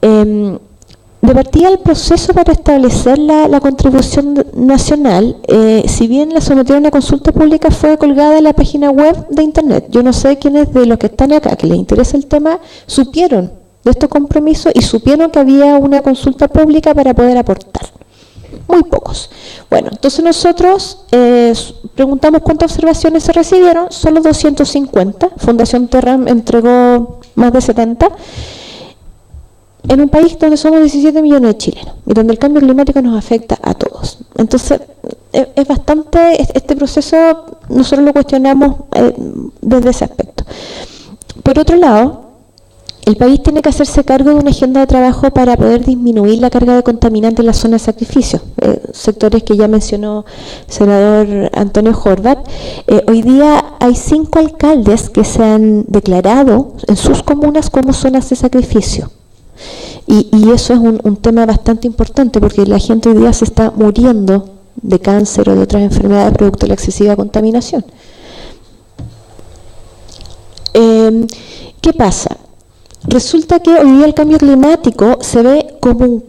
De partida, el proceso para establecer la contribución nacional, si bien la sometieron a consulta pública, fue colgada en la página web de Internet. Yo no sé quiénes de los que están acá, que les interesa el tema, supieron de estos compromisos y supieron que había una consulta pública para poder aportar. Muy pocos. Bueno, entonces nosotros preguntamos cuántas observaciones se recibieron, solo 250. Fundación Terram entregó más de 70. En un país donde somos 17 millones de chilenos y donde el cambio climático nos afecta a todos. Entonces, es bastante, este proceso nosotros lo cuestionamos desde ese aspecto. Por otro lado, el país tiene que hacerse cargo de una agenda de trabajo para poder disminuir la carga de contaminantes en la zona de sacrificio, sectores que ya mencionó el senador Antonio Horvath. Hoy día hay 5 alcaldes que se han declarado en sus comunas como zonas de sacrificio. Y eso es un tema bastante importante porque la gente hoy día se está muriendo de cáncer o de otras enfermedades producto de la excesiva contaminación. ¿Qué pasa? Resulta que hoy día el cambio climático se ve como un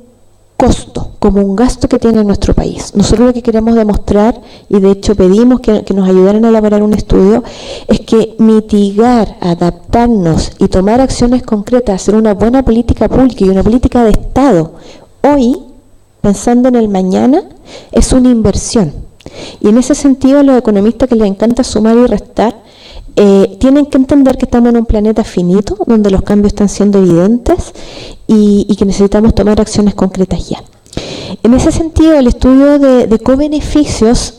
costo, como un gasto que tiene nuestro país. Nosotros lo que queremos demostrar, y de hecho pedimos que nos ayudaran a elaborar un estudio, es que mitigar, adaptarnos y tomar acciones concretas, hacer una buena política pública y una política de Estado, hoy, pensando en el mañana, es una inversión. Y en ese sentido, los economistas que les encanta sumar y restar, tienen que entender que estamos en un planeta finito, donde los cambios están siendo evidentes y que necesitamos tomar acciones concretas ya. En ese sentido, el estudio de cobeneficios,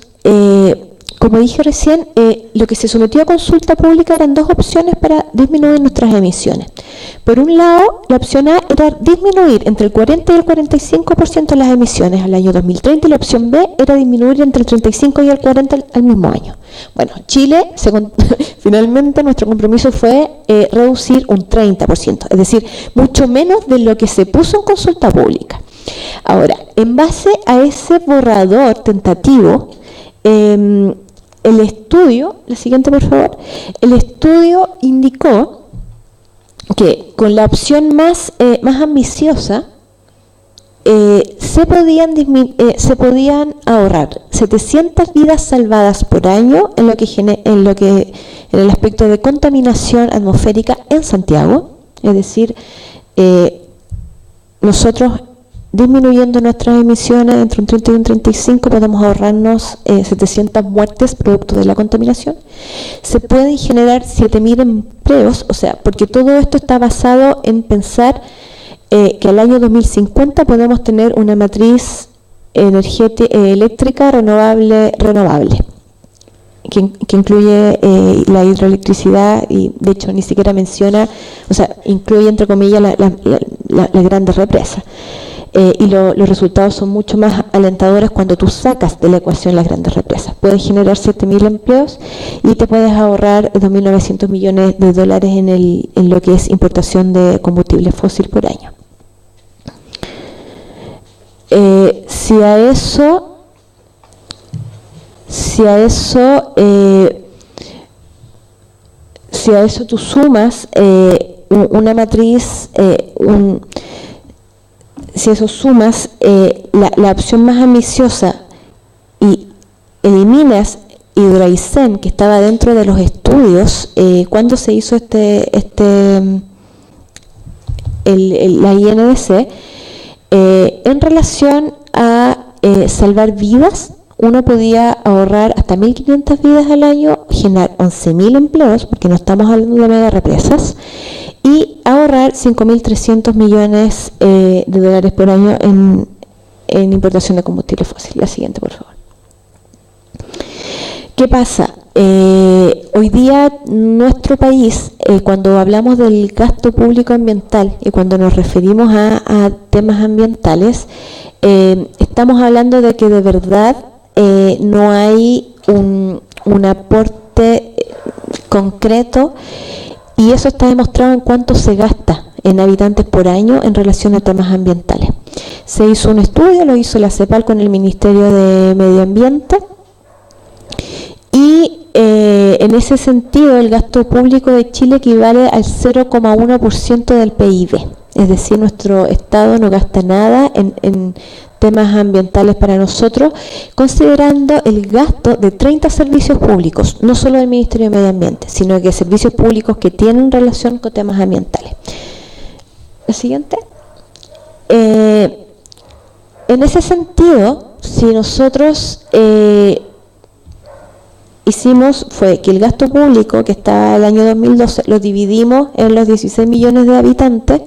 como dije recién, lo que se sometió a consulta pública eran 2 opciones para disminuir nuestras emisiones. Por un lado, la opción A era disminuir entre el 40 y el 45% las emisiones al año 2030 y la opción B era disminuir entre el 35 y el 40 al mismo año. Bueno, Chile, finalmente nuestro compromiso fue reducir un 30%, es decir, mucho menos de lo que se puso en consulta pública. Ahora, en base a ese borrador tentativo, el estudio, la siguiente por favor, el estudio indicó que con la opción más ambiciosa se podían ahorrar 700 vidas salvadas por año en el aspecto de contaminación atmosférica en Santiago, es decir, nosotros disminuyendo nuestras emisiones entre un 30 y un 35 podemos ahorrarnos 700 muertes producto de la contaminación. Se pueden generar 7.000 empleos, o sea, porque todo esto está basado en pensar que al año 2050 podemos tener una matriz eléctrica renovable, que incluye la hidroelectricidad y de hecho ni siquiera menciona, o sea, incluye entre comillas las grandes represas. Y los resultados son mucho más alentadores cuando tú sacas de la ecuación las grandes represas. Puedes generar 7.000 empleos y te puedes ahorrar 2.900 millones de dólares en lo que es importación de combustible fósil por año. Si a eso tú sumas una matriz, si eso sumas la opción más ambiciosa y eliminas Hidroaicén, que estaba dentro de los estudios cuando se hizo la INDC, en relación a salvar vidas, uno podía ahorrar hasta 1.500 vidas al año, generar 11.000 empleos, porque no estamos hablando de mega represas, y ahorrar 5.300 millones de dólares por año en importación de combustible fósil. La siguiente, por favor. ¿Qué pasa? Hoy día nuestro país, cuando hablamos del gasto público ambiental y cuando nos referimos a temas ambientales, estamos hablando de que de verdad no hay un aporte concreto, y eso está demostrado en cuánto se gasta en habitantes por año en relación a temas ambientales. Se hizo un estudio, lo hizo la CEPAL con el Ministerio de Medio Ambiente, y en ese sentido el gasto público de Chile equivale al 0,1% del PIB. Es decir, nuestro Estado no gasta nada en temas ambientales para nosotros, considerando el gasto de 30 servicios públicos, no solo del Ministerio de Medio Ambiente, sino que servicios públicos que tienen relación con temas ambientales. ¿La siguiente? En ese sentido, si nosotros hicimos fue que el gasto público que está el año 2012 lo dividimos en los 16 millones de habitantes,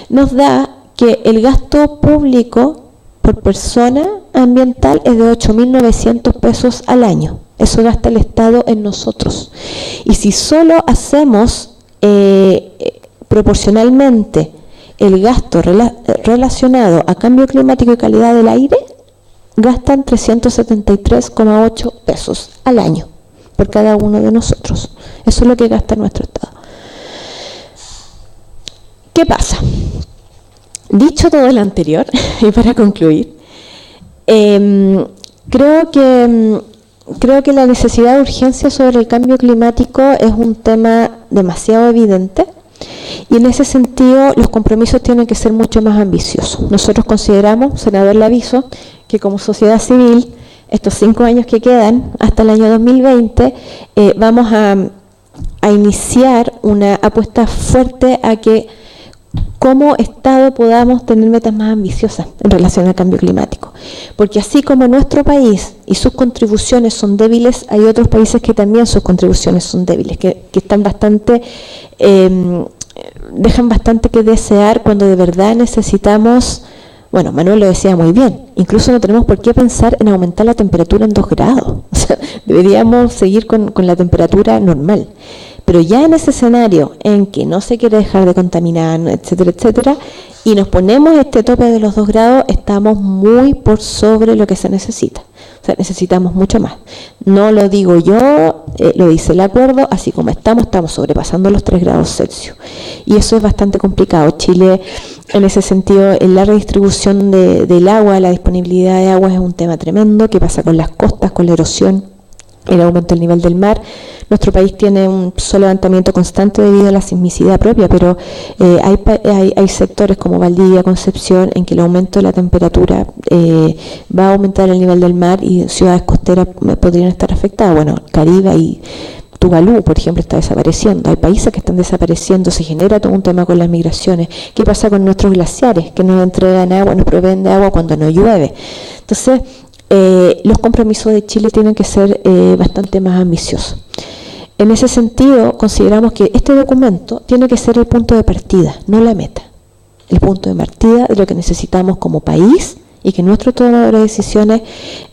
nos da que el gasto público por persona ambiental es de 8.900 pesos al año. Eso gasta el Estado en nosotros. Y si solo hacemos proporcionalmente el gasto relacionado a cambio climático y calidad del aire, gastan 373,8 pesos al año por cada uno de nosotros. Eso es lo que gasta nuestro Estado. ¿Qué pasa? Dicho todo lo anterior, y para concluir, creo que la necesidad de urgencia sobre el cambio climático es un tema demasiado evidente, y en ese sentido los compromisos tienen que ser mucho más ambiciosos. Nosotros consideramos, senador Laviso, que como sociedad civil, estos 5 años que quedan hasta el año 2020, vamos a iniciar una apuesta fuerte a que como Estado podamos tener metas más ambiciosas en relación al cambio climático. Porque así como nuestro país y sus contribuciones son débiles, hay otros países que también sus contribuciones son débiles, que están bastante, dejan bastante que desear cuando de verdad necesitamos. Bueno, Manuel lo decía muy bien, incluso no tenemos por qué pensar en aumentar la temperatura en 2 grados. O sea, deberíamos seguir con la temperatura normal. Pero ya en ese escenario en que no se quiere dejar de contaminar, etcétera, etcétera, y nos ponemos este tope de los 2 grados, estamos muy por sobre lo que se necesita. O sea, necesitamos mucho más. No lo digo yo, lo dice el acuerdo, así como estamos sobrepasando los 3 grados Celsius. Y eso es bastante complicado. Chile, en ese sentido, en la redistribución del agua, la disponibilidad de agua es un tema tremendo. ¿Qué pasa con las costas, con la erosión, el aumento del nivel del mar? Nuestro país tiene un levantamiento constante debido a la sismicidad propia, pero hay sectores como Valdivia, Concepción, en que el aumento de la temperatura va a aumentar el nivel del mar y ciudades costeras podrían estar afectadas. Bueno, Caribe y Tuvalu, por ejemplo, está desapareciendo. Hay países que están desapareciendo, se genera todo un tema con las migraciones. ¿Qué pasa con nuestros glaciares que nos entregan agua, nos proveen de agua cuando no llueve? Entonces, los compromisos de Chile tienen que ser bastante más ambiciosos. En ese sentido, consideramos que este documento tiene que ser el punto de partida, no la meta. El punto de partida de lo que necesitamos como país y que nuestros tomadores de decisiones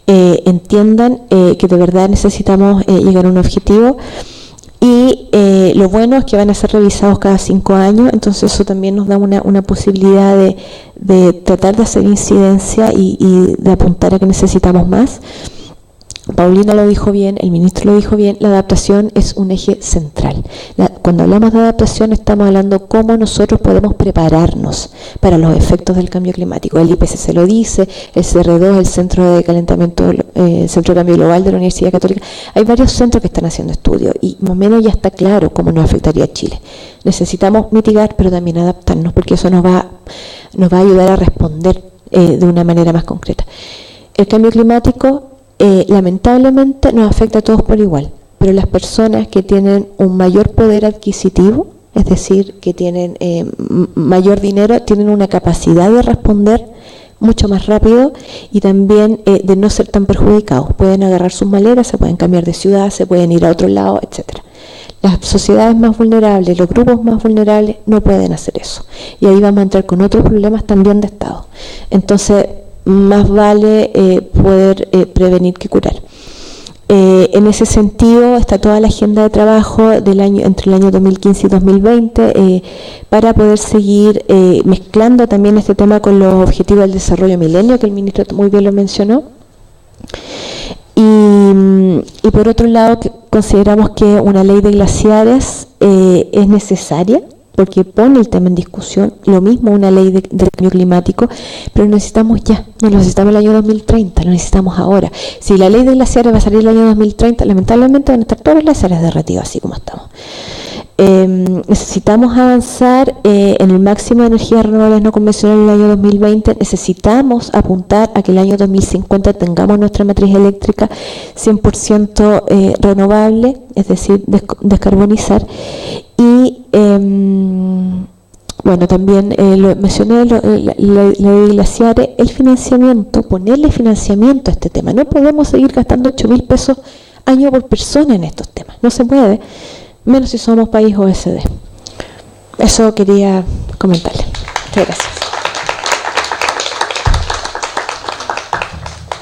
entiendan que de verdad necesitamos llegar a un objetivo. Y lo bueno es que van a ser revisados cada 5 años, entonces eso también nos da una posibilidad de tratar de hacer incidencia y de apuntar a que necesitamos más. Paulina lo dijo bien, el ministro lo dijo bien, la adaptación es un eje central. Cuando hablamos de adaptación estamos hablando cómo nosotros podemos prepararnos para los efectos del cambio climático. El IPCC lo dice, el CR2, el Centro de Calentamiento, el Centro de Cambio Global de la Universidad Católica. Hay varios centros que están haciendo estudios y más o menos ya está claro cómo nos afectaría a Chile. Necesitamos mitigar, pero también adaptarnos, porque eso nos va a ayudar a responder de una manera más concreta. El cambio climático lamentablemente nos afecta a todos por igual, pero las personas que tienen un mayor poder adquisitivo, es decir, que tienen mayor dinero, tienen una capacidad de responder mucho más rápido y también de no ser tan perjudicados. Pueden agarrar sus maletas, se pueden cambiar de ciudad, se pueden ir a otro lado, etcétera. Las sociedades más vulnerables, los grupos más vulnerables no pueden hacer eso. Y ahí vamos a entrar con otros problemas también de Estado. Entonces, más vale poder prevenir que curar. En ese sentido está toda la agenda de trabajo del año, entre el año 2015 y 2020 para poder seguir mezclando también este tema con los objetivos del desarrollo milenio, que el ministro muy bien lo mencionó. Y por otro lado, consideramos que una ley de glaciares es necesaria, porque pone el tema en discusión, lo mismo una ley de cambio climático, pero necesitamos ya, no lo necesitamos el año 2030, lo necesitamos ahora. Si la ley de glaciares va a salir el año 2030, lamentablemente van a estar todas las glaciares derretidas, así como estamos. Necesitamos avanzar en el máximo de energías renovables no convencionales en el año 2020, necesitamos apuntar a que el año 2050 tengamos nuestra matriz eléctrica 100% renovable, es decir, descarbonizar. Y bueno, también lo mencioné, la de glaciares, el financiamiento, ponerle financiamiento a este tema. No podemos seguir gastando 8.000 pesos año por persona en estos temas, no se puede, menos si somos país OECD. Eso quería comentarle. Muchas gracias.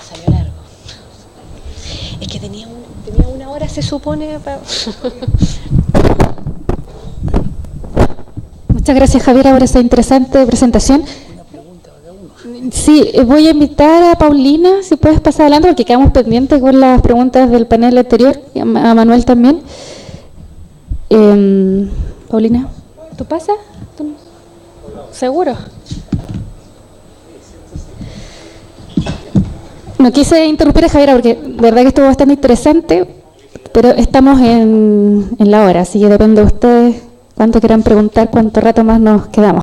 Salió largo. Es que tenía una hora, se supone, para... Muchas gracias, Javiera, por esa interesante presentación. Sí, voy a invitar a Paulina, si puedes pasar adelante, porque quedamos pendientes con las preguntas del panel anterior, y a Manuel también. Paulina, ¿tú pasas? ¿Tú? ¿Seguro? No quise interrumpir a Javiera porque de verdad que estuvo bastante interesante, pero estamos en la hora, así que depende de ustedes cuánto quieran preguntar, cuánto rato más nos quedamos.